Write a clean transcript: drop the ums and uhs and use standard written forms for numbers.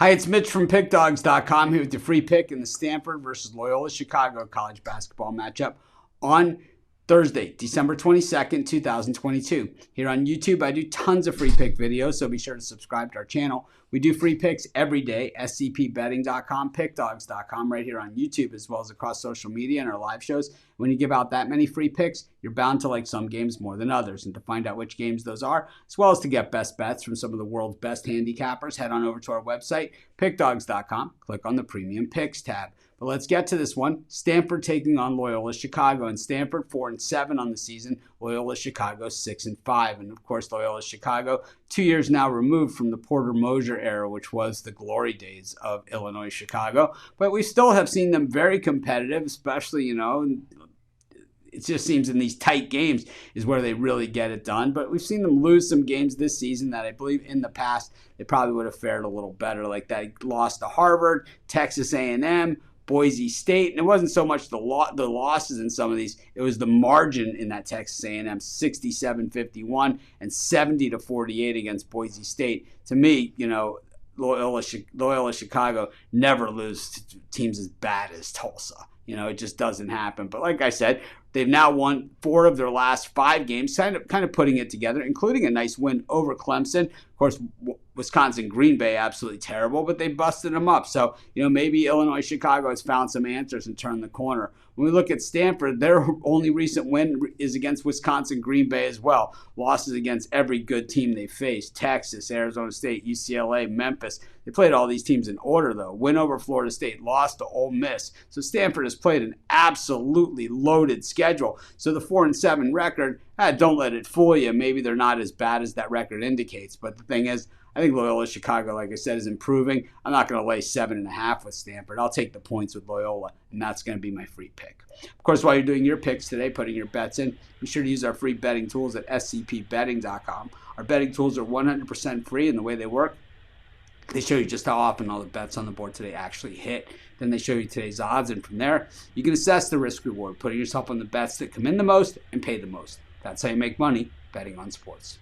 Hi, it's Mitch from Pickdawgz.com here with your free pick in the Stanford versus Loyola Chicago college basketball matchup on Thursday, December 22nd, 2022. Here on YouTube, I do tons of free pick videos, so be sure to subscribe to our channel. We do free picks every day, scpbetting.com, pickdawgz.com, right here on YouTube, as well as across social media and our live shows. When you give out that many free picks, you're bound to like some games more than others. And to find out which games those are, as well as to get best bets from some of the world's best handicappers, head on over to our website, pickdawgz.com, click on the Premium Picks tab. But let's get to this one. Stanford taking on Loyola Chicago, and Stanford 4-7 on the season. Loyola Chicago 6-5, and of course Loyola Chicago 2 years now removed from the Porter Moser era, which was the glory days of Illinois Chicago. But we still have seen them very competitive, especially it just seems in these tight games is where they really get it done. But we've seen them lose some games this season that I believe in the past they probably would have fared a little better, like that loss to Harvard, Texas A&M, Boise State. And it wasn't so much the losses in some of these, it was the margin in that Texas A&M, 67-51 and 70-48 against Boise State. To me, Loyola Chicago never lose to teams as bad as Tulsa. It just doesn't happen. But like I said, they've now won 4 of their last 5 games, kind of putting it together, including a nice win over Clemson. Of course, Wisconsin, Green Bay, absolutely terrible, but they busted them up. So, maybe Illinois Chicago has found some answers and turned the corner. When we look at Stanford, their only recent win is against Wisconsin, Green Bay as well. Losses against every good team they faced: Texas, Arizona State, UCLA, Memphis. They played all these teams in order, though. Win over Florida State, lost to Ole Miss. So Stanford has played an absolutely loaded schedule. So the 4-7 record, don't let it fool you. Maybe they're not as bad as that record indicates. But the thing is, I think Loyola Chicago, like I said, is improving. I'm not going to lay 7.5 with Stanford. I'll take the points with Loyola, and that's going to be my free pick. Of course, while you're doing your picks today, putting your bets in, be sure to use our free betting tools at scpbetting.com. Our betting tools are 100% free, and the way they work, they show you just how often all the bets on the board today actually hit. Then they show you today's odds, and from there, you can assess the risk-reward, putting yourself on the bets that come in the most and pay the most. That's how you make money betting on sports.